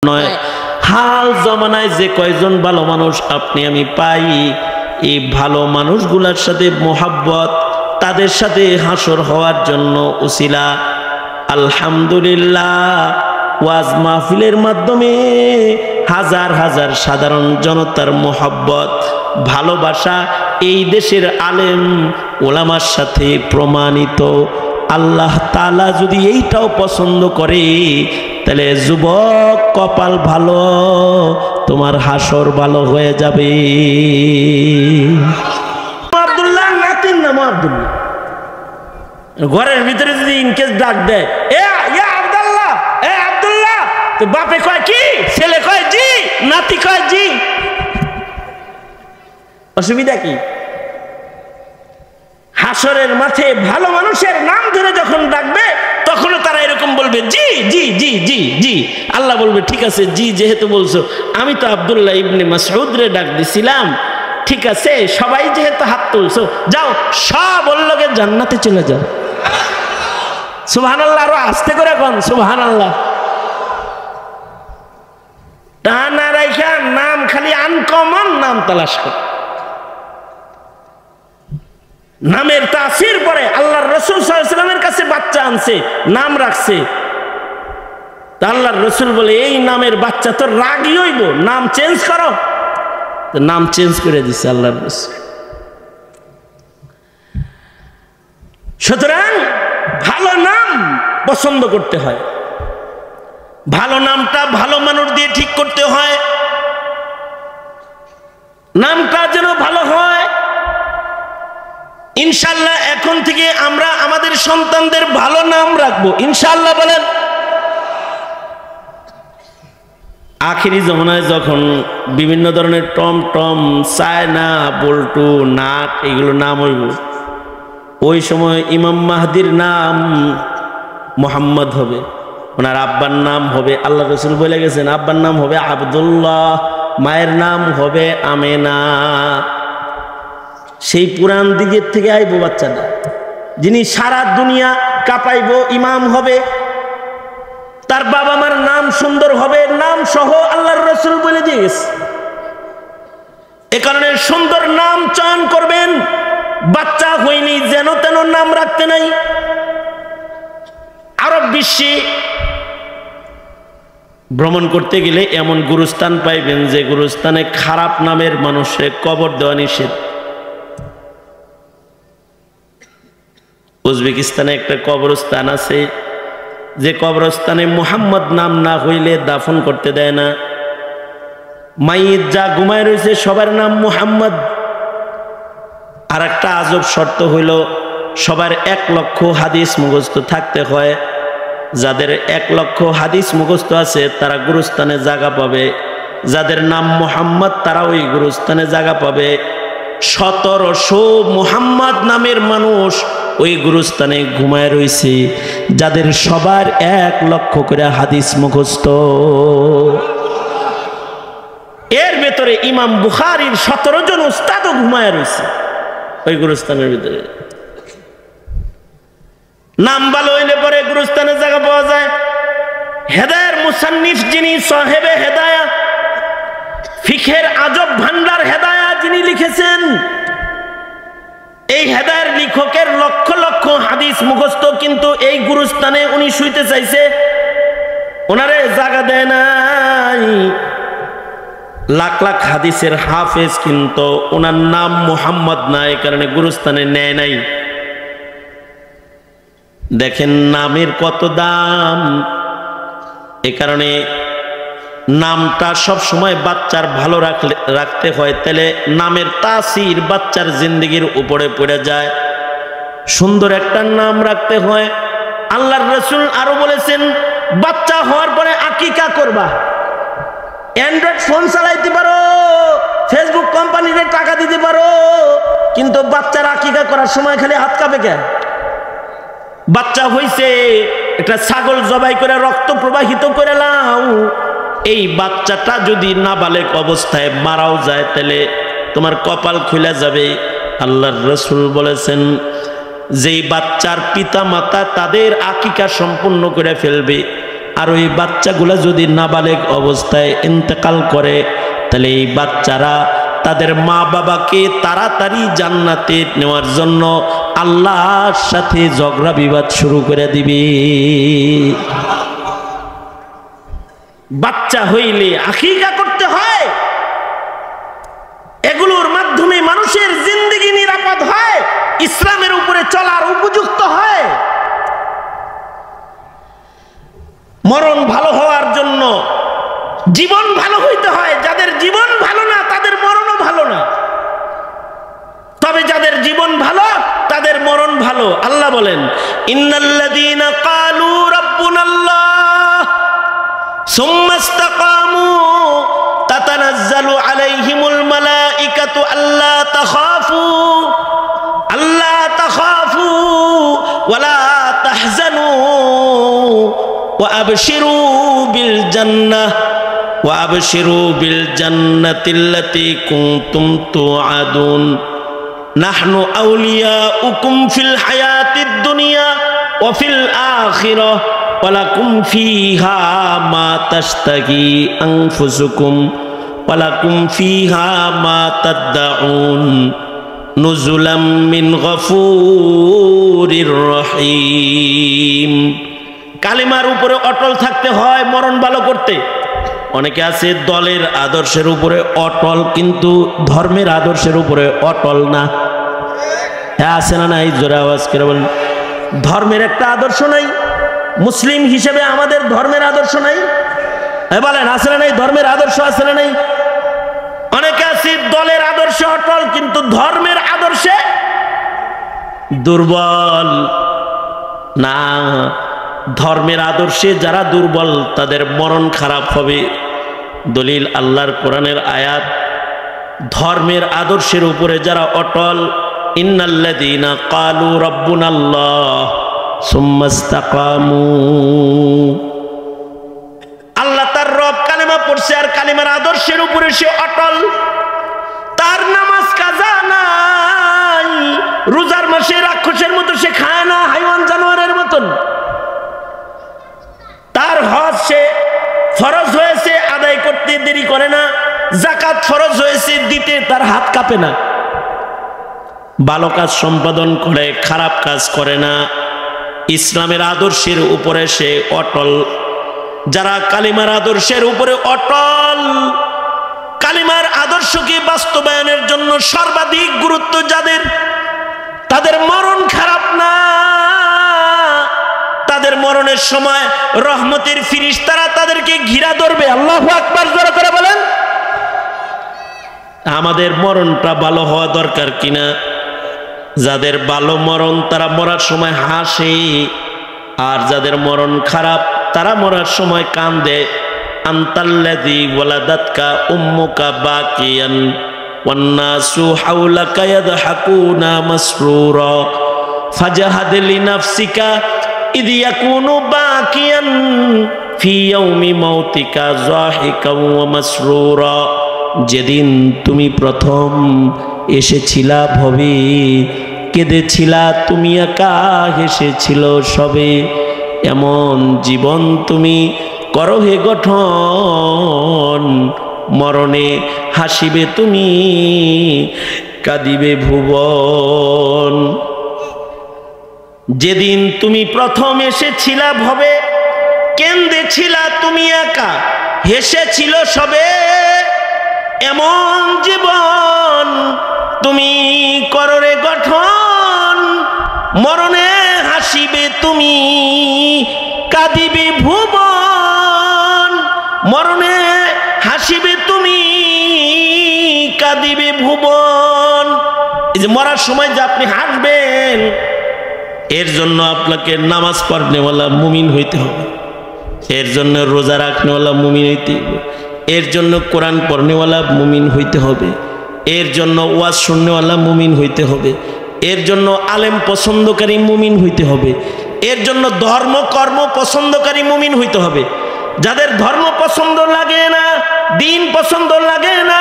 নয়, হাল জমানায় যে কয়জন ভালো মানুষ আপনি আমি পাই, এই ভালো মানুষগুলোর সাথে মোহাব্বত, তাদের সাথে হাসর হওয়ার জন্য উসিলা। আলহামদুলিল্লাহ, ওয়াজ মাহফিলের মাধ্যমে হাজার হাজার সাধারণ জনতার মোহাব্বত, ভালোবাসা এই দেশের আলেম ওলামার সাথে প্রমাণিত। আল্লাহ তাআলা যদি এইটাও পছন্দ করে, তাহলে যুবক কপাল ভালো, তোমার হাসর ভালো হয়ে যাবে। আব্দুল্লাহ নাতির নাম আব্দুল্লাহ, ঘরের ভিতরে যদি ইনকেস ডাক দেয়, এ আব্দুল্লাহ, এ আব্দুল্লাহ, তো বাপে কয় কি, ছেলে কয় জি, নাতি কয় জি, অসুবিধা কি? হাসরের মাঠে ভালো মানুষের নাম ধরে যখন ডাকবে, তখনও তারা এরকম বলবে জি জি জি জি জি। আল্লাহ বলবে ঠিক আছে, জি যেহেতু বলছো, আমি তো আব্দুল্লাহ ইবনে মাসউদ রে ডাক দিছিলাম, ঠিক আছে, সবাই যেহেতু হাত তুলছো, যাও সব ওর জান্নাতে চলে যাও। সুবহানাল্লাহ, আরো আস্তে করে কোন সুবহানাল্লাহ। টানা রাইখা নাম খালি আনকমন নাম তালাশ কর। নামের তাসির পরে আল্লাহর রাসূল সাল্লাল্লাহু আলাইহি ওয়াসাল্লামের কাছে বাচ্চা আনছে, নাম রাখছে, তা আল্লাহর রাসূল বলে এই নামের বাচ্চা তো রাগই হইব, নাম চেঞ্জ করো। তো নাম চেঞ্জ করে দিছে আল্লাহর রাসূল। সুতরাং ভালো নাম পছন্দ করতে হয়, ভালো নামটা ভালো মানুষ দিয়ে ঠিক করতে হয়, নামটা যেন ভালো হয়। ইনশাআল্লাহ এখন থেকে আমরা আমাদের সন্তানদের ভালো নাম রাখবো, ইনশাআল্লাহ বলেন। আখিরি জমানায় যখন বিভিন্ন ধরনের টমটম, চায়না, বল্টু, নাট এগুলো নাম হইব, ওই সময় ইমাম মাহদির নাম মুহাম্মদ হবে, ওনার আব্বার নাম হবে, আল্লাহ রাসূল বলে গেছেন আব্বার নাম হবে আব্দুল্লাহ, মায়ের নাম হবে আমেনা। সেই পুরান দিকের থেকে আইব বাচ্চাটা, যিনি সারা দুনিয়া কাঁপাইব, ইমাম হবে, তার বাবা মার নাম সুন্দর হবে, নাম সহ আল্লাহর রাসূল বলে দিয়ে গেছে। এ কারণে সুন্দর নাম চয়ন করবেন, বাচ্চা হয়নি যেন তেন নাম রাখতে নাই। আরব বিশ্বে ভ্রমণ করতে গেলে এমন গুরুস্থান পাইবেন যে গুরুস্থানে খারাপ নামের মানুষের কবর দেওয়া নিষেধ। উজবেকিস্তানে একটা কবরস্থান আছে, যে কবরস্থানে মুহাম্মদ নাম না হইলে দাফন করতে দেয় না। মাইয়িত যা ঘুমায় রয়েছে সবার নাম মুহাম্মদ। আর একটা আজব শর্ত হইল, সবার 1 লক্ষ হাদিস মুখস্থ থাকতে হয়। যাদের 1 লক্ষ হাদিস মুখস্থ আছে তারা গুরুস্থানে জায়গা পাবে, যাদের নাম মুহাম্মদ তারা ওই গুরুস্থানে জায়গা পাবে। 1700 মুহাম্মদ নামের মানুষ ওই গুরুস্থানে ঘুমায় রয়েছে, যাদের সবার 1 লক্ষ করে হাদিস মুখস্থ। এর ভেতরে ইমাম বুখারীর 17 জন উস্তাদও ঘুমায় রয়েছে ওই গুরুস্থানের ভিতরে। নাম ভালো হইলে পরে গুরুস্থানে জায়গা পাওয়া যায়। হেদায়ের মুসান্নিফ যিনি, সাহেবে হেদায়া, ফিকহের আজব ভান্ডার হেদায়া যিনি লিখেছেন, এই হেদায়ের লেখকের লক্ষ লক্ষ হাদিস মুখস্থ, কিন্তু এই গুরুস্থানে উনি শুইতে চাইছে, ওনারে জায়গা দেয় নাই। লাখ লাখ হাদিসের হাফেজ, কিন্তু ওনার নাম মুহাম্মদ না, এই কারণে গুরুস্থানে নেয় নাই। দেখেন নামের কত দাম। এ কারণে নামটা সব সময় বাচ্চার ভালো রাখতে হয়, তাহলে নামের তাসির বাচ্চার জিন্দেগির উপরে পড়ে যায়। সুন্দর একটা নাম রাখতে হয়। আল্লাহর রাসূল আরো বলেছেন, বাচ্চা হওয়ার পরে আকিকা করবা। অ্যান্ড্রয়েড ফোন চালাইতে পারো, ফেসবুক কোম্পানিতে টাকা দিতে পারো, কিন্তু বাচ্চার আকিকা করার সময় খালি হাত কাঁপে কেন? বাচ্চা হইছে, একটা ছাগল জবাই করে রক্ত প্রবাহিত করে লাও, এই বাচ্চাটা যদি নাবালেগ অবস্থায় মারাও যায়, তাহলে তোমার কপাল খুলে যাবে। আল্লাহর রাসূল বলেছেন, যেই বাচ্চার পিতা মাতা তাদের আকিকা সম্পূর্ণ করে ফেলবে, আর ওই বাচ্চাগুলা যদি নাবালেগ অবস্থায় ইন্তেকাল করে, তাহলে এই বাচ্চারা তাদের মা বাবাকে তাড়াতাড়ি জান্নাতে নেওয়ার জন্য আল্লাহর সাথে ঝগড়া বিবাদ শুরু করে দিবে। বাচ্চা হইলে আকিকা করতে হয়, এগুলোর মাধ্যমে মানুষের জিন্দেগি নিরাপদ হয়, ইসলামের উপরে চলার উপযুক্ত হয়। মরণ ভালো হওয়ার জন্য জীবন ভালো হইতে হয়। যাদের জীবন ভালো না তাদের মরণও ভালো না, তবে যাদের জীবন ভালো তাদের মরণ ভালো। আল্লাহ বলেন, ইন্নাল্লাযীনা ক্বালু রাব্বুনাল্লাহ সুম্মা ইসতাকামু তাতানাজ্জালু আলাইহিমুল মালাইকাতু আল্লা তাখাফু ওয়ালা তাহজানু ওয়া আবশিরু বিল জান্নাতিল্লাতী কুনতুম তুআদুন নাহনু আউলিয়াউকুম ফিল হায়াতিদ দুনিয়া ওয়া ফিল আখিরাহ ওয়া লাকুম ফীহা মা তাশতাহি আনফুসুকুম ওয়া লাকুম ফীহা মা তাদউন নুজুলাম মিন গফুরির রহিম। কালিমার উপরে অটল থাকতে হয় মরণ ভালো করতে। অনেকে আছে দলের আদর্শের উপরে অটল, কিন্তু ধর্মের আদর্শের উপরে অটল না। হ্যাঁ, আছে না নাই? জোরে আওয়াজ করে বলেন। ধর্মের একটা আদর্শ নাই, মুসলিম হিসেবে আমাদের ধর্মের আদর্শ নাই। হ্যাঁ বলেন, আছে না নাই? ধর্মের আদর্শ আছে না নাই? অনেকে আছে দলের আদর্শে অটল, কিন্তু ধর্মের আদর্শে দুর্বল না। ধর্মের আদর্শে যারা দুর্বল তাদের মরণ খারাপ হবে। দলিল আল্লাহর কোরআনের আয়াত। ধর্মের আদর্শের উপরে যারা অটল, ইন্নাল্লাযীনা ক্বালু রাব্বুনাল্লাহ সুম্মা ইসতাকামু, আল্লাহ তার রব কালেমা পড়ছে আর কালেমার আদর্শের উপরে সে অটল। তার নামাজ কাজা নাই, রোজার মাসে রাক্ষসের মতো সে খায় না, হাইওয়ান জানোয়ারের মতন। তার হজ সে ফরজ হয়েছে আদায় করতে দেরি করে না, যাকাত ফরজ হয়েছে দিতে তার হাত কাঁপে না। ভালো কাজ সম্পাদন করে, খারাপ কাজ করে না। ইসলামের আদর্শের উপরে সে অটল। যারা কালিমার আদর্শের উপরে অটল, কালিমার আদর্শকে বাস্তবায়নের জন্য সর্বাধিক গুরুত্ব যাদের, তাদের মরণ খারাপ না। তাদের মরণের সময় রহমতের ফিরিস্তারা তাদেরকে ঘিরা ধরবে। আল্লাহু আকবার, জোরে করে বলেন। আমাদের মরণটা ভালো হওয়া দরকার কিনা? যাদের ভালো মরণ তারা মরার সময় হাসে, আর যাদের মরণ খারাপ তারা মরার সময় কান্দে। আনতাল্লাযী ওয়ালাদাতকা উম্মুকা বাকিয়ান ওয়ান্নাসু হাওলাকা ইয়াদহাকুনা মাসরুরা ফাজাহাদ লিনাফসিকা ইদ ইয়াকুনু বাকিয়ান ফি ইয়াউমি মাউতিকা যাহিকা ওয়া মাসরুরা। যেদিন তুমি প্রথম এসেছিলা ভবে, কেঁদেছিলা তুমি একা, হেসেছিল সবে। এমন জীবন তুমি করো হে গঠন, মরণে হাসিবে তুমি, কাঁদিবে ভুবন। যেদিন তুমি প্রথম এসেছিলা ভবে, কেঁদেছিলা তুমি একা, হেসেছিল সবে। এমন জীবন তুমি করো রে গঠন, মরণে হাসিবে তুমি, কাঁদিবে ভুবন। মরণে হাসিবে তুমি, কাঁদিবে ভুবন। এই যে মরার সময় যে আপনি হাসবেন, এর জন্য আপনাকে নামাজ পড়নেওয়ালা মুমিন হইতে হবে, এর জন্য রোজা রাখনেওয়ালা মুমিন হইতে হবে, এর জন্য কোরআন পড়নেওয়ালা মুমিন হইতে হবে, এর জন্য ওয়াজ শুননেওয়ালা মুমিন হইতে হবে, এর জন্য আলেম পছন্দকারী মুমিন হইতে হবে, এর জন্য ধর্ম কর্ম পছন্দকারী মুমিন হইতে হবে। যাদের ধর্ম পছন্দ লাগে না, দিন পছন্দ লাগে না,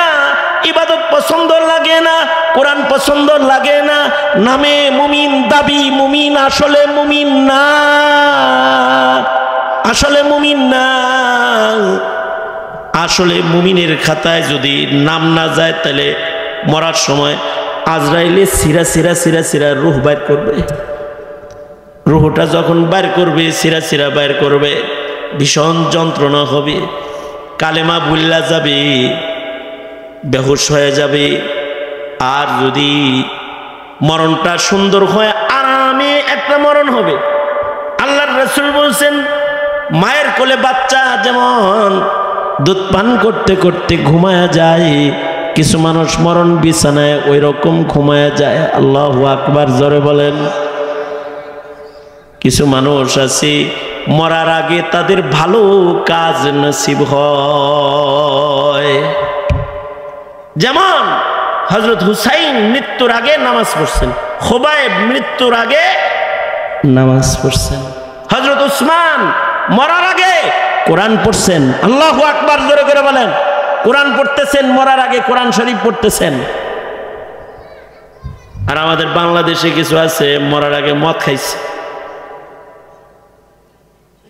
ইবাদত পছন্দ লাগে না, কোরআন পছন্দ লাগে না, নামে মুমিন, দাবি মুমিন, আসলে মুমিন না। আসলে মুমিন না। আসলে মুমিনের খাতায় যদি নাম না যায় তাহলে মরার সময় আজরাইলে সিরা সিরা সিরা সিরা রূহ বাইর করবে। রূহটা যখন বাইর করবে, সিরা সিরা বাইর করবে, ভীষণ যন্ত্রণা হবে, কালেমা ভুল্লা যাবে, বেহুশ হয়ে যাবে। আর যদি মরণটা সুন্দর হয়, আরামে একটা মরণ হবে। আল্লাহর রাসূল বলছেন, মায়ের কোলে বাচ্চা যেমন দুধ পান করতে করতে ঘুমায়া যায়, কিছু মানুষ মরণ বিছানায় ওই রকম ঘুমায়া যায়। আল্লাহু আকবার, জোরে বলেন। কিছু মানুষ আছে মরার আগে তাদের ভালো কাজ নসিব হয়। যেমন হযরত হুসাইন মৃত্যুর আগে নামাজ পড়ছেন, খুবাইব মৃত্যুর আগে নামাজ পড়ছেন, হযরত উসমান মরার আগে কোরআন পড়ছেন। আল্লাহু আকবার, জোরে করে বলেন। কোরআন পড়তেছেন, মরার আগে কোরআন শরীফ পড়তেছেন। আর আমাদের বাংলাদেশে কিছু আছে মরার আগে মদ খাইছে,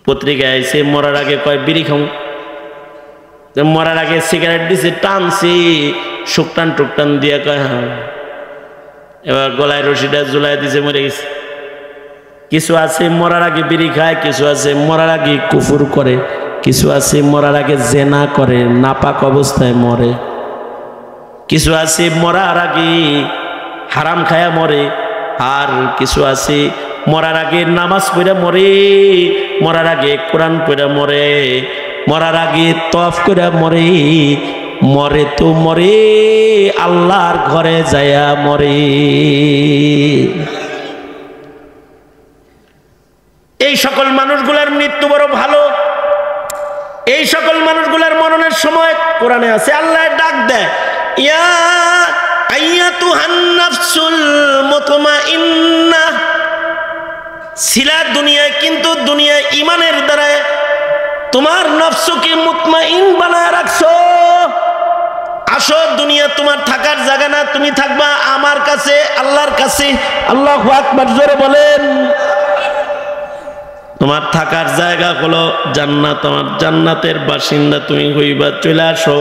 পত্রিকায় আইছে মরার আগে কয় বিড়ি খাও, মরার আগে সিগারেট দিছে, টানছি শুকটান টুকটান দিয়ে কয় হ্যাঁ, এবার গলায় রশিটা ঝুলাই দিছে, মরে গেছে। কিছু আছে মরার আগে বিড়ি খায়, কিছু আছে মরার আগে কুফুর করে, কিছু আছে মরার আগে জেনা করে, নাপাক অবস্থায় মরে, কিছু আছে মরার আগে হারাম খায়া মরে, আর কিছু আছে মরার আগে নামাজ পড়ে মরে, মরার আগে কোরআন পড়ে মরে, মরার আগে তওয়াফ করে মরে, মরে তো মরে আল্লাহর ঘরে যায়া মরে। এই সকল মানুষগুলার মৃত্যু বড় ভালো। এই সকল মানুষগুলার মরণের সময় কোরআনে আছে, আল্লাহ ডাক দেয়, ইয়া আইয়াতুহান নাফসুল মুতমাইন্নাহ, ছিলা দুনিয়ায় কিন্তু দুনিয়ায় ঈমানের দ্বারা তোমার নফসকে মুতমাইন বানায় রাখছো। আসো, দুনিয়া তোমার থাকার জায়গা না, তুমি থাকবা আমার কাছে, আল্লাহর কাছে। আল্লাহু আকবার, জোরে বলেন। তোমার থাকার জায়গা হলো জান্নাত, আমার জান্নাতের বাসিন্দা তুমি হইবা, চলে আসো।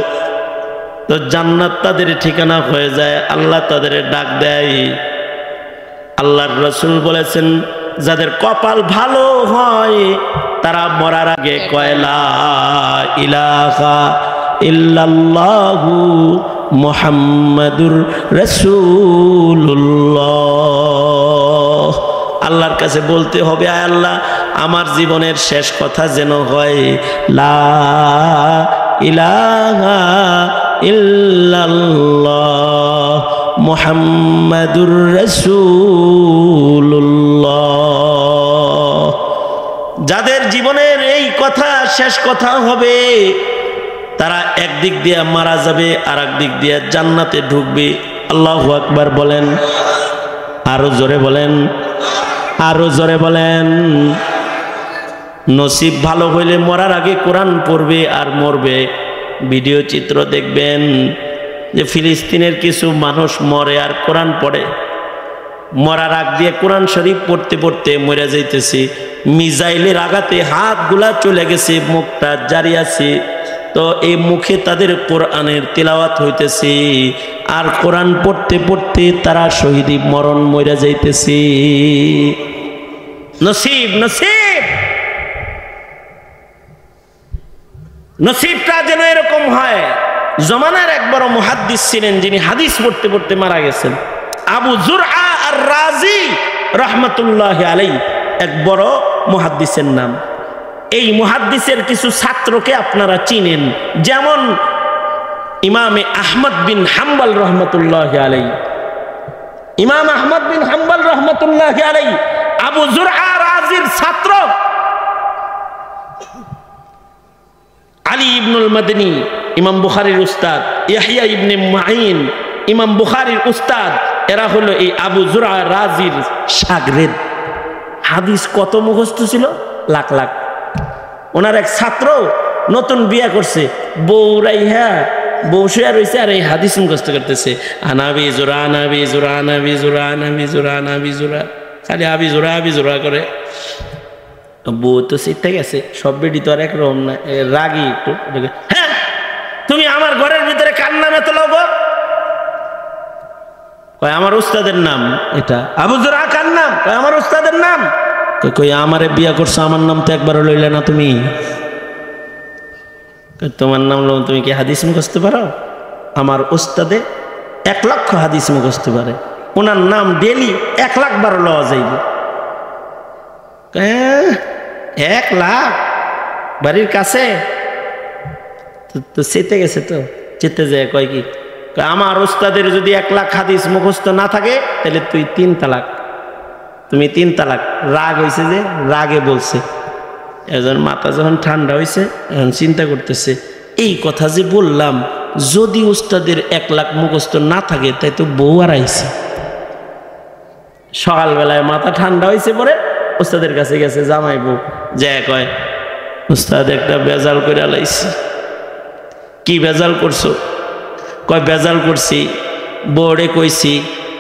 তো জান্নাত তাদের ঠিকানা হয়ে যায়, আল্লাহ তাদের ডাক দেয়। আল্লাহর রাসূল বলেছেন, যাদের কপাল ভালো হয় তারা মরার আগে কয় লা ইলাহা ইল্লাল্লাহু মুহাম্মাদুর রাসূলুল্লাহ। আল্লাহর কাছে বলতে হবে, আয় আল্লাহ, আমার জীবনের শেষ কথা যেন হয় লা ইলাহা ইল্লাল্লাহ মুহাম্মাদুর রাসূলুল্লাহ। যাদের জীবনের এই কথা শেষ কথা হবে তারা একদিক দিয়ে মারা যাবে, আর একদিক দিয়ে জান্নাতে ঢুকবে। আল্লাহু আকবার বলেন, আরো জোরে বলেন, আরো জোরে বলেন। নসিব ভালো হইলে মরার আগে কোরআন পড়বে আর মরবে। ভিডিও চিত্র দেখবেন যে ফিলিস্তিনের কিছু মানুষ মরে আর কোরআন পড়ে, মরার আগ দিয়ে কোরআন শরীফ পড়তে পড়তে মরে যাইতেছে, মিসাইলের আঘাতে হাতগুলা চলে গেছে, মুখটা জারি আছে, তো এই মুখে তাদের কোরআনের তিলাওয়াত হইতেছে, আর কোরআন পড়তে পড়তে তারা শহীদ মরণ মরে যাইতেছে। নসিব নসিব নসিবটা যেন এরকম হয়। জমানার এক বড় মুহাদ্দিস ছিলেন, যিনি হাদিস পড়তে পড়তে মারা গেছেন, আবু যুরআ আর রাজি রহমাতুল্লাহি আলাইহি, এক বড় মুহাদ্দিসের নাম। এই মুহাদ্দিসের কিছু ছাত্রকে আপনারা চিনেন, যেমন ইমামে আহমদ বিন হাম্বল রহমাতুল্লাহি আলাইহি। ইমাম আহমদ বিন হাম্বল রহমাতুল্লাহি আলাইহি আবু যুরআ রাজির ছাত্র। আলী ইবনুল মাদনী ইমাম বুখারীর উস্তাদ, ইয়াহইয়া ইবনে মাঈন ইমাম বুখারীর উস্তাদ, এরা হলো এই আবু যুরআ রাজির শাগরেদ। হাদিস কত মুখস্থ ছিল, লাখ লাখ। ওনার এক ছাত্র নতুন বিয়ে করছে, বউরাই হ্যাঁ বউ শুয়ে রয়েছে আর এই হাদিস মুখস্থ করতেছে, আনাবি জুরা আনাবি জুরা আনাবি জুরা আনাবি জুরা আনাবি জুরা, খালি আবি জুরা করে। বউ তো শিখতে গেছে, সব বেডি তো আর একরকম না, রাগি একটু। হ্যাঁ, তুমি আমার ঘরের ভিতরে কার নাম এত লগো? কয় আমার উস্তাদের নাম এটা। আবু জুরআ কার নাম? কয় আমার উস্তাদের নাম। কই আমারে বিয়া করছো, আমার নাম তো একবারও লইলে না তুমি। তোমার নাম লো, তুমি কি হাদিস মুখস্থ পারো? আমার উস্তাদে 1 লক্ষ হাদিস মুখস্থ পারে, ওনার নাম ডেলি 1 লাখ বার লওয়া যাইবে। 1 লাখ বাড়ির কাছে তো চেতে গেছে, তো চেতে যায়। কয় কি আমার উস্তাদের যদি 1 লাখ হাদিস মুখস্থ না থাকে তাহলে তুই 3 তালাক, তুমি 3 তালাক। রাগ হয়েছে, যে রাগে বলছে। এজন মাথা যখন ঠান্ডা হয়েছে, এখন চিন্তা করতেছে এই কথা যে বললাম, যদি উস্তাদের 1 লাখ মুখস্থ না থাকে তাই তো বউ আর আইছে। সকালবেলায় মাথা ঠান্ডা হয়েছে, পরে উস্তাদের কাছে গেছে জামাই বউ, যে কয় উস্তাদ একটা বেজাল করে লাইছি। কি বেজাল করছো? কয় বেজাল করছি, বোর্ডে কইছি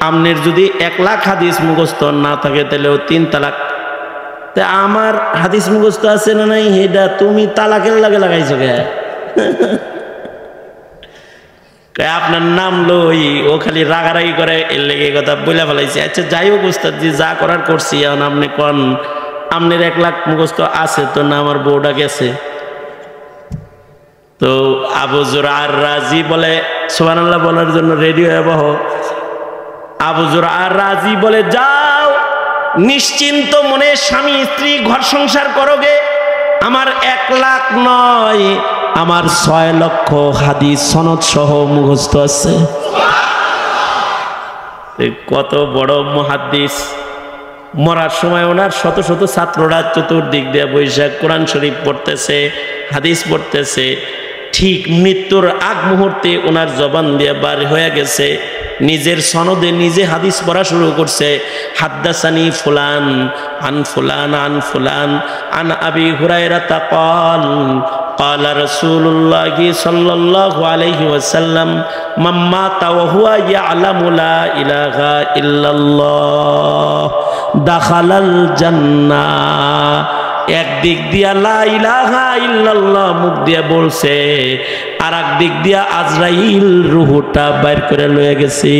আমনের যদি 1 লাখ হাদিস মুখস্থ না থাকে তাহলে ও 3 তালাক। তা আমার হাদিস মুখস্থ আছে না নাই এটা তুমি তালাকের লাগে লাগাইছো কে? আপনার নাম লই, ও খালি রাগারাগি করে, এর লেগে কথা বলে ফেলাইছে। আচ্ছা যাই হোক উস্তাদ জি, যা করার করছি, এখন আপনি কোন আমনের 1 লাখ মুখস্থ আছে তো না আমার বউটা গেছে? তো আবু জুরআ আর রাজি বলে, সুবহানাল্লাহ বলার জন্য রেডি হয়ে বহ। আবু জুরআ আর রাজি বলে, যাও নিশ্চিন্ত মনে স্বামী স্ত্রী ঘর সংসার করোগে, আমার 1 লাখ নয়, আমার 6 লক্ষ হাদিস সনদ সহ মুখস্থ আছে। কত বড় মুহাদ্দিস! মরার সময় ওনার শত শত ছাত্ররা চতুর্দিক দিয়ে বৈশাখ কোরআন শরীফ পড়তেছে, হাদিস পড়তেছে। ঠিক মৃত্যুর আগ মুহূর্তে ওনার জবান দিয়ে বার হয়ে গেছে, নিজের সনদে নিজে হাদিস পড়া শুরু করছে। হাদ্দাসানি ফুলান আন ফুলান আন ফুলান আন আবি হুরায়রা ক্বাল قال رسول الله صلى الله عليه وسلم من مات وهو يعلم لا إله إلا الله دخل الجنة। একদিক দিয়া লা ইলাহা ইল্লাল্লাহ মুখ দিয়া বলছে, আর এক দিক দিয়া আজরাইল রূহটা বাইর করে লয়ে গেছে।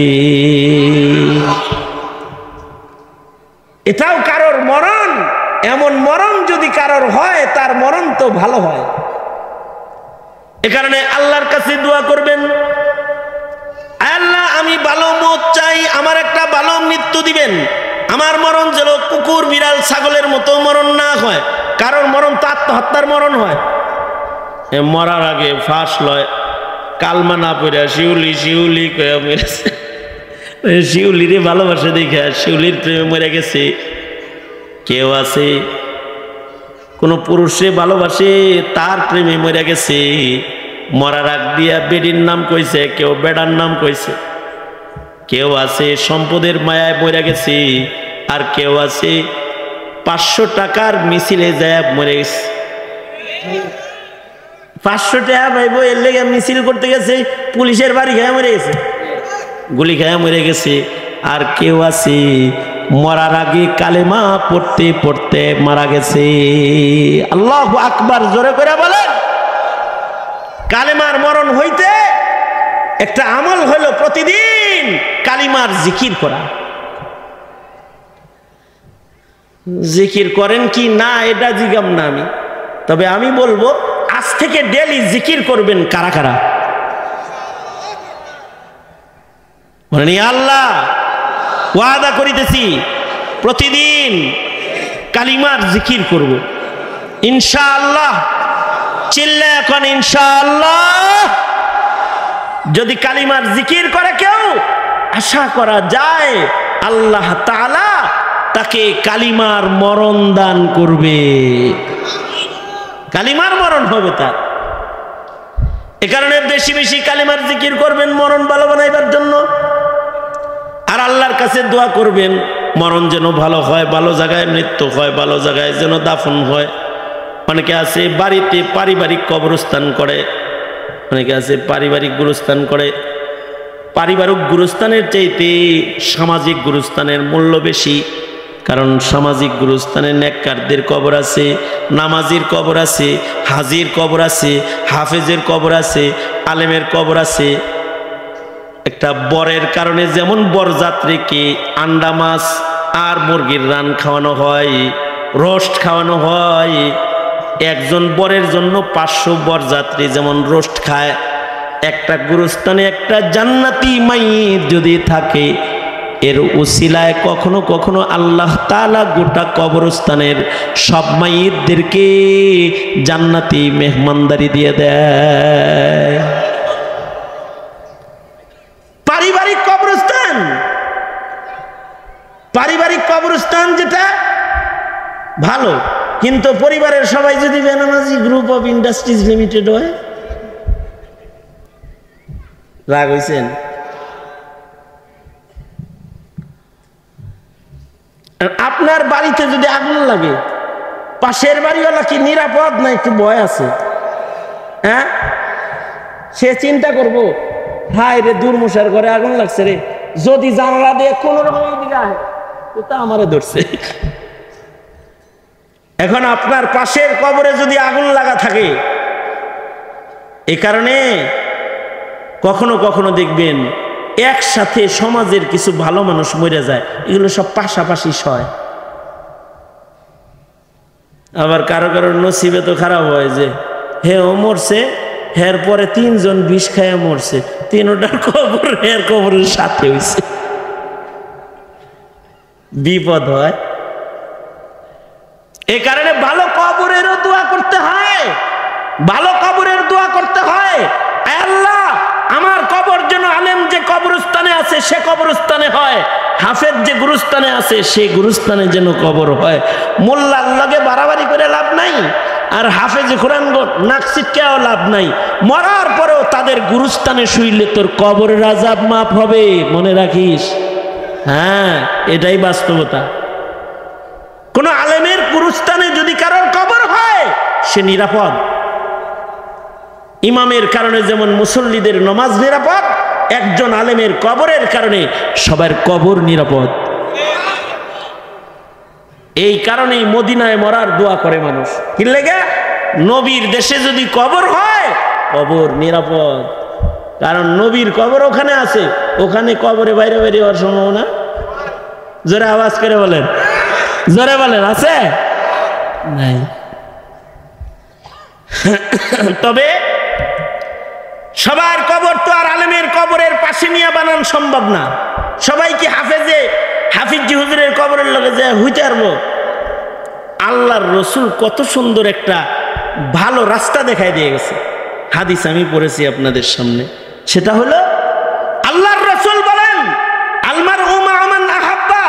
এটাও কারোর মরণ। এমন মরণ যদি কারোর হয়, তার মরণ তো ভালো হয়। এ কারণে আল্লাহর কাছে দোয়া করবেন, আল্লাহ আমি ভালো মত চাই, আমার একটা ভালো মৃত্যু দিবেন। আমার মরণ যেন কুকুর বিড়াল ছাগলের মতো মরণ না হয়। কারোর মরণ তো আত্মহত্যার মরণ হয়। মরার আগে ফাঁস লয়, কালমা না পড়ে শিউলি শিউলি কয়ে মরেছে। শিউলিরে ভালোবাসে দেখে শিউলির প্রেমে মরে গেছে। কেউ আছে কোন পুরুষে ভালোবাসে, তার প্রেমে মরে গেছে। মরার আগ দিয়া বেডির নাম কইছে, কেউ বেড়ার নাম কইছে। কেউ আছে সম্পদের মায়ায় মরে গেছে, আর কেউ আছে 500 টাকার মিছিলে যায় মরে গেছে। 500 টাকা পাইব এর লেগে মিছিল করতে গেছে, পুলিশের বাড়ি খেয়ে মরে গেছে, গুলি খেয়ে মরে গেছে। আর কেউ আছে মরার আগে কালেমা পড়তে পড়তে মারা গেছে। আল্লাহু আকবার, জোরে করে বলেন। কালেমার মরণ হইতে একটা আমল হলো প্রতিদিন কালিমার জিকির করা। জিকির করেন কি না এটা জিজ্ঞাম না আমি, তবে আমি বলবো আজ থেকে ডেইলি জিকির করবেন। কারা কারা মানে আল্লাহ ওয়াদা করিতেছি প্রতিদিন কালিমার জিকির করব ইনশাআল্লাহ। চিল্লা এখন ইনশাআল্লাহ। যদি কালিমার জিকির করে কেউ, আশা করা যায় আল্লাহ তাআলা তাকে কালিমার মরণ দান করবে, কালিমার মরণ হবে তার। এ কারণে বেশি বেশি কালিমার জিকির করবেন মরণ ভালো বানাইবার জন্য। আর আল্লাহর কাছে দোয়া করবেন মরণ যেন ভালো হয়, ভালো জায়গায় মৃত্যু হয়, ভালো জায়গায় যেন দাফন হয়। অনেকে আছে বাড়িতে পারিবারিক কবরস্থান করে, অনেকে আছে পারিবারিক গুরুস্থান করে। পারিবারিক গুরুস্থানের চাইতে সামাজিক গুরুস্থানের মূল্য বেশি। কারণ সামাজিক গুরুস্থানে নেককারদের কবর আছে, নামাজির কবর আছে, হাজির কবর আছে, হাফেজের কবর আছে, আলেমের কবর আছে। একটা বরের কারণে যেমন বরযাত্রীকে আন্ডা মাছ আর মুরগির রান খাওয়ানো হয়, রোস্ট খাওয়ানো হয়, একজন বরের জন্য 500 বরযাত্রী যেমন রোস্ট খায়, একটা গুরুস্থানে একটা জান্নাতি মাইয়িত যদি থাকে, এর উসিলায় কখনো কখনো আল্লাহ তাআলা গোটা কবরস্থানের সব মাইয়িতদেরকে জান্নাতি মেহমানদারি দিয়ে দেয়। পারিবারিক কবরস্থান, পারিবারিক কবরস্থান যেটা ভালো, কিন্তু পরিবারের সবাই যদি বেনামাজি গ্রুপ অফ ইন্ডাস্ট্রিজ লিমিটেড হয়, রাগ হইছেন? আপনার বাড়িতে যদি আগুন লাগে, পাশের বাড়িওয়ালা কি নিরাপদ না একটু ভয় আছে? হ্যাঁ, সে চিন্তা করবো, হায় রে দূর মশার ঘরে আগুন লাগছে রে, যদি জানলা দিয়ে কোন রকম দিকে আহে তা আমারে ধরছে। এখন আপনার পাশের কবরে যদি আগুন লাগা থাকে, এই কারণে কখনো কখনো দেখবেন একসাথে সমাজের কিছু ভালো মানুষ মরে যায়, এগুলো সব পাশাপাশি সয়। আবার কারো কারো নসিবে তো খারাপ হয় যে হেও মরছে, হের পরে 3 জন বিষ খায় মরছে, 3টার কবর হের কবরের সাথে হইছে, বিপদ হয়। এই কারণে ভালো কবরেরও দোয়া করতে হয়, ভালো কবরের দোয়া করতে হয়। আল্লাহ আমার কবর যেন আলেম যে কবরস্থানে আছে সে কবরস্থানে হয়, হাফেজ যে গুরুস্থানে আছে সেই গুরুস্থানে যেন কবর হয়। মোল্লার লগে বাড়াবাড়ি করে লাভ নাই, আর হাফেজ কোরআন নাক ছিটকেও লাভ নাই। মরার পরেও তাদের গুরুস্থানে শুইলে তোর কবরের আযাব মাফ হবে, মনে রাখিস। হ্যাঁ, এটাই বাস্তবতা। কোন আলেমের গুরুস্থানে যদি কারোর কবর হয় সে নিরাপদ। ইমামের কারণে যেমন মুসল্লিদের নামাজ নিরাপদ, একজন আলেমের কবরের কারণে সবার কবর নিরাপদ। এই কারণেই মদিনায় মরার দোয়া করে মানুষ, কি লেগে? নবীর দেশে যদি কবর হয় কবর নিরাপদ, কারণ নবীর কবর ওখানে আছে, ওখানে কবরে বাইরে বাইরে হওয়ার সম্ভাবনা। জোরে আওয়াজ করে বলেন, জোরে বলেন, আছে নাই? তবে সবার কবর তো আর আলেমের কবরের পাশে নিয়ে বানান সম্ভব না। সবাই কি হাফিজি হুজুরের কবরের লগে যায় হইতে পারবো? আল্লাহর রসুল কত সুন্দর একটা ভালো রাস্তা দেখাই দিয়ে গেছে, হাদিস আমি পড়েছি আপনাদের সামনে। সেটা হলো আল্লাহর রসুল বলেন, আলমার উমা আমান আহাব্বা,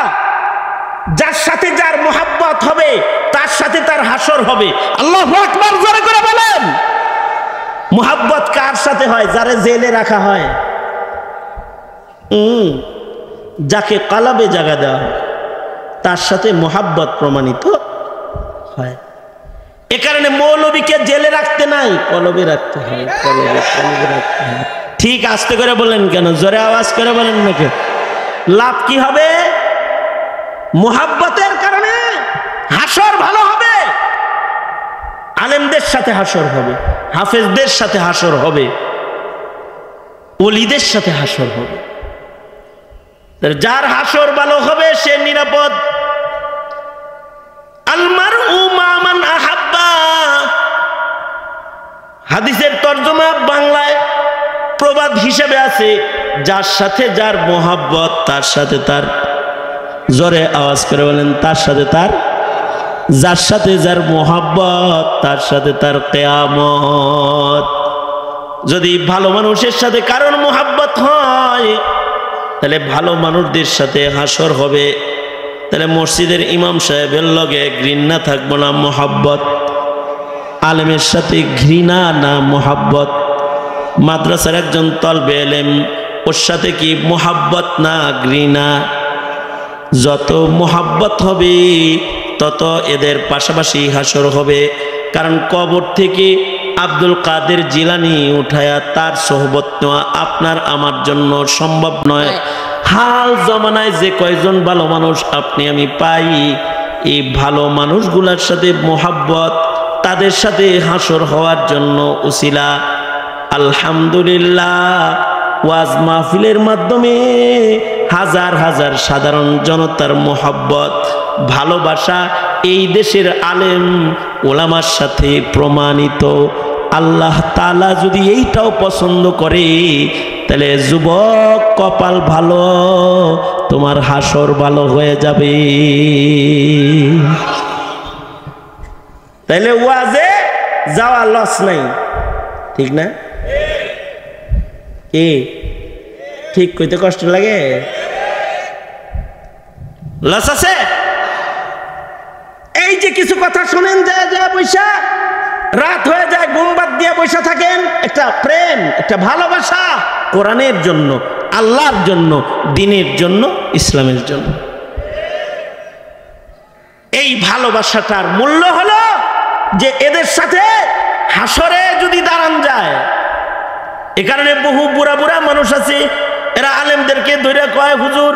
যার সাথে যার মোহাব্বত হবে তার সাথে তার হাসর হবে। আল্লাহু আকবার, জোরে করে বলেন। মোহাব্বত কার সাথে হয়? যারে জেলে রাখা হয়, যাকে কালাবে জায়গা দেওয়া হয় তার সাথে মোহাব্বত প্রমাণিত হয়। এ কারণে মৌলবীকে জেলে রাখতে নাই, কলবে রাখতে হয়, কলবে রাখতে হয়। ঠিক আস্তে করে বলেন কেন? জোরে আওয়াজ করে বলেন নাকি? লাভ কি হবে? মোহাব্বতের কারণে হাসর ভালো হবে, আলেমদের সাথে হাসর হবে, হাফেজদের সাথে হাসর হবে, ওলিদের সাথে হাসর হবে। যার হাসর ভালো হবে সে নিরাপদ। আলমারউ মা মান আহাব্বা, হাদিসের তরজমা বাংলায় প্রবাদ হিসেবে আছে, যার সাথে যার মোহাব্বত তার সাথে তার, জোরে আওয়াজ করে বলেন, তার সাথে তার, যার সাথে যার মোহাব্বত তার সাথে তার কিয়ামত। যদি ভালো মানুষের সাথে কারোর মোহাব্বত হয় তাহলে ভালো মানুষদের সাথে হাসর হবে। তাহলে মসজিদের ইমাম সাহেবের লগে ঘৃণা থাকবো না, মোহাব্বত। আলেমের সাথে ঘৃণা না মোহাব্বত। মাদ্রাসার একজন তলবে এলেম, ওর সাথে কি মোহাব্বত না ঘৃণা? যত মোহাব্বত হবে তত এদের পাশাপাশি হাসর হবে। কারণ কবর থেকে আব্দুল কাদের জিলানি উঠায়া তার সোহবত নেওয়া আপনার আমার জন্য সম্ভব নয়। হাল জমানায় যে কয়জন ভালো মানুষ আপনি আমি পাই, এই ভালো মানুষগুলোর সাথে মোহাব্বত, তাদের সাথে হাসর হওয়ার জন্য উসিলা। আলহামদুলিল্লাহ, ওয়াজ মাহফিলের মাধ্যমে হাজার হাজার সাধারণ জনতার মোহাব্বত, ভালোবাসা এই দেশের আলেম ওলামার সাথে প্রমাণিত। আল্লাহ তাআলা যদি এইটাও পছন্দ করে, তাহলে যুবক কপাল ভালো, তোমার হাসর ভালো হয়ে যাবে। তাইলে ওয়াজে যাওয়া লস নাই, ঠিক না? কি ঠিক কইতে কষ্ট লাগে? লস আছে? এই যে কিছু কথা শুনেন, যায় যায় বৈশা রাত হয়ে যায়, ঘুমবাদ দিয়ে বৈশা থাকেন, একটা প্রেম, একটা ভালোবাসা কোরআনের জন্য, আল্লাহর জন্য, দ্বীনের জন্য, ইসলামের জন্য। এই ভালোবাসাটার মূল্য হলো যে এদের সাথে হাসরে যদি দাঁড়ান যায়। এ কারণে বহু বুড়া বুড়া মানুষ আছে, এরা আলেমদেরকে ধরে কয়, হুজুর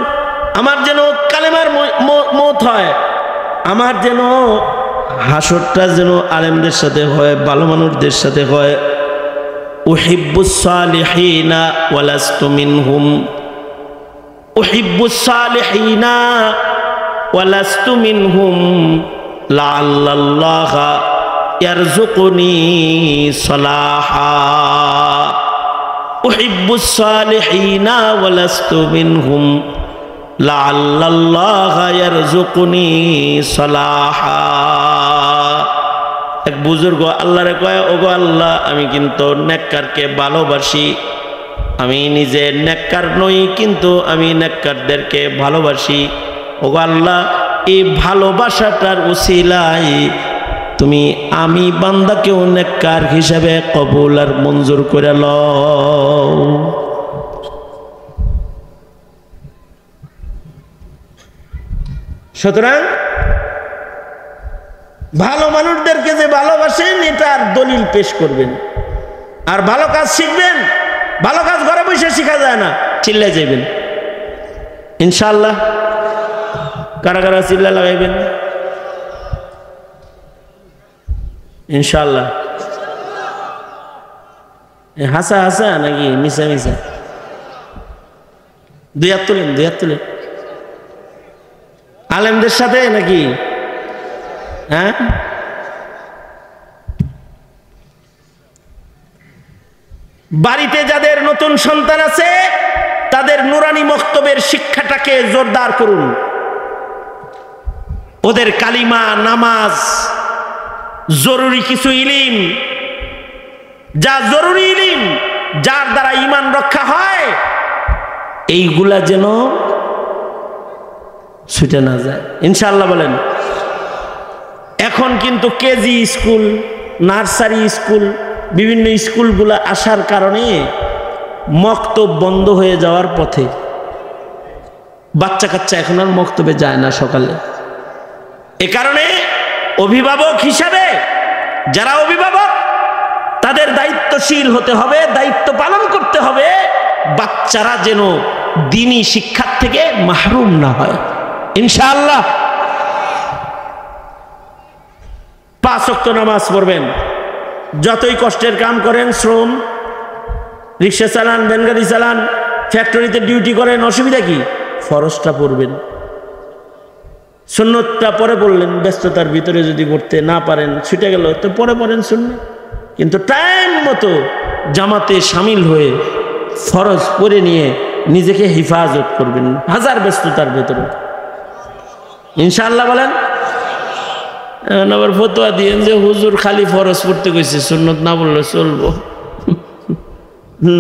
আমার যেন কালেমার মওত হয়, আমার যেন হাসরটা যেন আলেমদের সাথে হয়, ভালো মানুষদের সাথে হয়। উহিব্বুস সালিহিনা ওয়ালাস্তু মিনহুম, উহিব্বুস সালিহিনা ওয়ালাস্তু মিনহুম লাআল্লাল্লাহা ইয়ারযুকুনি সালাহা। উহিব্বুস সালিহিনা ওয়ালাস্তু মিনহুম লাআল্লাল্লাহা ইয়ারযুকুনি সালাহা। এক বুজুর্গ আল্লাহরে কয়, ওগো আল্লাহ, আমি কিন্তু নেককারকে ভালোবাসি, আমি নিজে নেককার নই, কিন্তু আমি নেককারদেরকে ভালোবাসি। ওগো আল্লাহ, এই ভালোবাসাটার উসিলায় তুমি আমি বান্দাকেও নেককার হিসাবে কবুল আর মঞ্জুর করে লও। সুতরাং ভালো মানুষদেরকে যে ভালোবাসেন, এটার দলিল পেশ করবেন, আর ভালো কাজ শিখবেন। ভালো কাজ ঘরে বসে শিখা যায় না, চিল্লা যাইবেন ইনশাআল্লাহ। কারা কারা চিল্লা লাগাইবেন ইনশাআল্লাহ? হাসা হাসা নাকি মিশা মিশা? দুই হাত তুলেন, দুই হাত তুলেন। আলেমদের সাথে নাকি? হ্যাঁ, বাড়িতে যাদের নতুন সন্তান আছে, তাদের নুরানি মক্তবের শিক্ষাটাকে জোরদার করুন। ওদের কালিমা, নামাজ, জরুরি কিছু ইলিম, যা জরুরি ইলিম, যার দ্বারা ঈমান রক্ষা হয়, এইগুলা যেন ছুটে না যায় ইনশাআল্লাহ বলেন। এখন কিন্তু কেজি স্কুল, নার্সারি স্কুল, বিভিন্ন স্কুলগুলা আসার কারণে মক্তব বন্ধ হয়ে যাওয়ার পথে। বাচ্চা কাচ্চা এখন আর মক্তবে যায় না সকালে। এ কারণে অভিভাবক হিসাবে যারা অভিভাবক, তাদের দায়িত্বশীল হতে হবে, দায়িত্ব পালন করতে হবে, বাচ্চারা যেন দ্বীনি শিক্ষার থেকে মাহরুম না হয় ইনশাআল্লাহ। 5 ওয়াক্ত নামাজ পড়বেন, যতই কষ্টের কাম করেন, শ্রম, রিক্সা চালান, ভ্যানগাড়ি চালান, ফ্যাক্টরিতে ডিউটি করেন, অসুবিধা কি? ফরজটা পড়বেন, সুন্নতটা পরে পড়লেন। ব্যস্ততার ভিতরে যদি পড়তে না পারেন, ছুটে গেল, তো পরে পড়েন সুন্নত, কিন্তু টাইম মতো জামাতে শামিল হয়ে ফরজ পড়ে নিয়ে নিজেকে হেফাজত করবেন হাজার ব্যস্ততার ভেতরে ইনশাআল্লাহ বলেন। আবার ফতোয়া দিয়েন যে হুজুর খালি ফরজ পড়তে কইছে, সুন্নত না বললে চলবো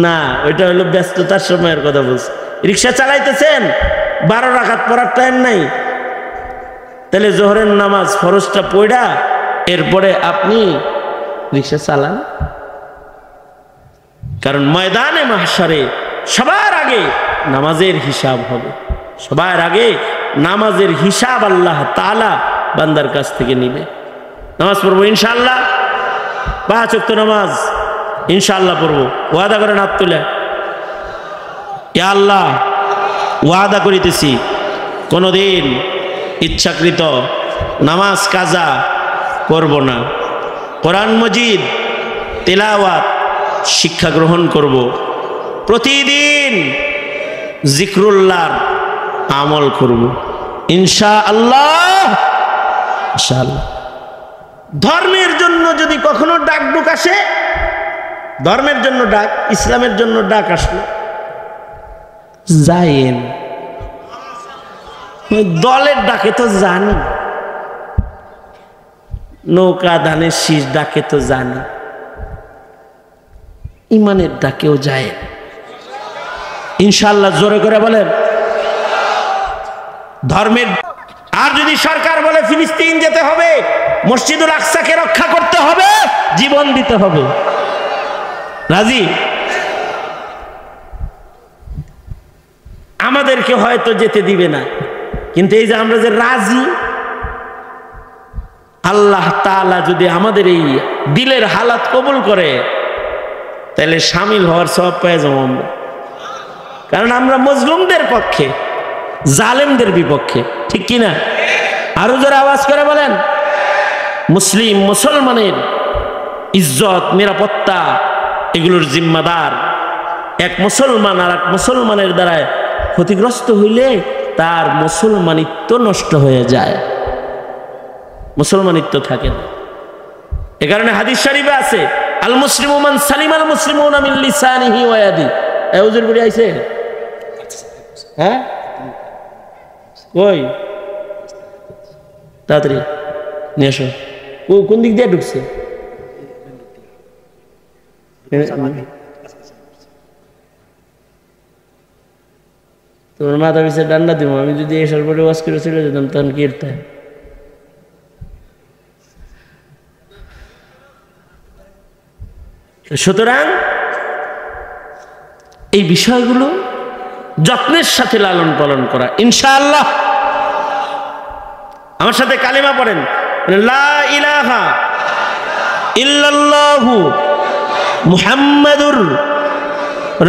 না, ওইটা হলো ব্যস্ততার সময়ের কথা বলছে। রিক্সা চালাইতেছেন, 12 রাকাত পড়ার টাইম নাই, তাহলে জোহরের নামাজ ফরজটা পড়া এরপরে আপনি রিক্সা চালান। কারণ ময়দানে মাহশারে সবার আগে নামাজের হিসাব হবে, সবার আগে নামাজের হিসাব আল্লাহ তাআলা বান্দার কাছ থেকে নিবে। নামাজ পড়বো ইনশাআল্লাহ, 5 ওয়াক্ত নামাজ ইনশাআল্লাহ পড়বো। ওয়াদা করেন হাত তুলে, ইয়া আল্লাহ ওয়াদা করিতেছি কোনোদিন ইচ্ছাকৃত নামাজ কাজা করব না। কোরআন মজিদ তেলাওয়াত শিক্ষা গ্রহণ করব, প্রতিদিন জিক্রুল্লাহর আমল করব ইনশাআল্লাহ। ইনশাআল্লাহ। ধর্মের জন্য যদি কখনো ডাক আসে, ধর্মের জন্য ডাক, ইসলামের জন্য ডাক আসলো, যায়েন। দলের ডাকে তো জানি, নৌকা ধানের শীষ ডাকে তো জানি, ইমানের ডাকেও যায় ইনশাআল্লাহ। জোরে করে বলেন ধর্মের। আর যদি সরকার বলে ফিলিস্তিন যেতে হবে, মসজিদুল আকসাকে রক্ষা করতে হবে, জীবন দিতে হবে, রাজি? আমাদেরকে হয়তো যেতে দিবে না, কিন্তু এই যে আমরা যে রাজি, আল্লাহ তাআলা যদি আমাদের এই দিলের হালাত কবুল করে, তাহলে শামিল হওয়ার সওয়াব পেয়ে যাবো আমরা। কারণ আমরা মজলুমদের পক্ষে, জালেমদের বিপক্ষে, ঠিক কিনা? আরো যারা আওয়াজ করে বলেন, মুসলিম মুসলমানের ইজ্জত নিরাপত্তা এগুলোর জিম্মাদার এক মুসলমান। আর এক মুসলমানের দ্বারা ক্ষতিগ্রস্ত হইলে তার মুসলমানিত্ব নষ্ট হয়ে যায়, মুসলমানিত্ব থাকে না। এ কারণে হাদিস শরীফে আছে, আল মুসলিমু মান সালিমাল মুসলিমুনা মিন লিসানিহি ওয়া ইয়াদি। এই হুজুর বলি আইছে? হ্যাঁ, কই তাড়াতাড়ি নিয়ে আসো। কোন দিক দিয়ে ঢুকছে? তোমার মাথা পিছিয়ে ডান্ডা দিব। আমি যদি এসার পরে ওয়াজ করে চলে যেতাম তখন কি করতে? সুতরাং এই বিষয়গুলো যত্নের সাথে লালন পালন করা ইনশাআল্লাহ। আমার সাথে কালিমা পড়েন, লা ইলাহা ইল্লাল্লাহু মুহাম্মাদুর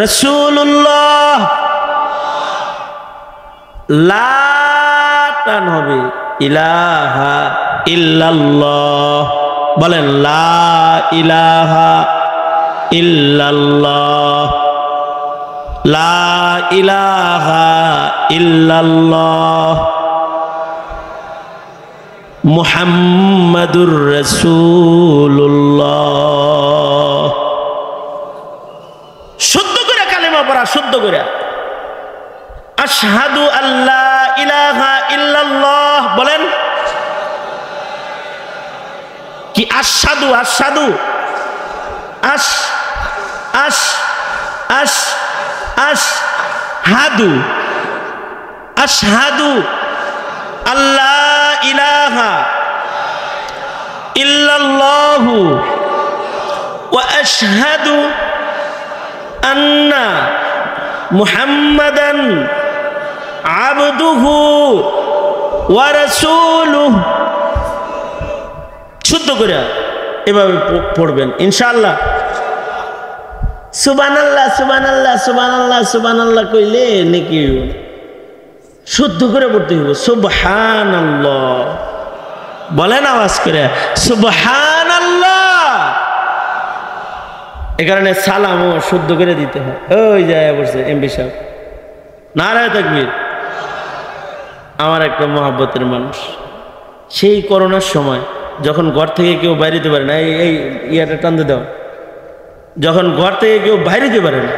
রাসূলুল্লাহ। লা টান হবে, ইলাহা ইল্লাল্লাহ। বলেন লা ইলাহা ইল্লাল্লাহ, লা ইলাহা ইল্লাল্লাহ মুহাম্মাদুর রাসূলুল্লাহ। শুদ্ধ করে কালেমা পড়া, শুদ্ধ করে। আশহাদু আল্লা ইলাহা ইল্লাল্লাহ বলেন। কি আশহাদু? আশহাদু আশ আশ আশ আশহাদু আশহাদু আল্লা ইলাহা ইল্লাল্লাহু ওয়া আশহাদু আন্না মুহাম্মাদান আবদুহু ওয়া রাসূলুহু। শুদ্ধ করে এভাবে পড়বেন ইনশাআল্লাহ। সুবহানাল্লাহ সুবহানাল্লাহ সুবহানাল্লাহ সুবহানাল্লাহ কইলে নাকি শুদ্ধ করে পড়তে হইব। সুবহানাল্লাহ বলেন আওয়াজ করে, সুবহানাল্লাহ। এই কারণে সালামও শুদ্ধ করে দিতে হয়। ওই যায় বলছে এমপি সাহেব, নারায়ে তাকবীর। আমার একটা মহব্বতের মানুষ, সেই করোনার সময় যখন ঘর থেকে কেউ বাইরে যেতে পারে না, এই ইয়াটা টানতে দাও, যখন ঘর থেকে কেউ বাইরে যেতে পারে না,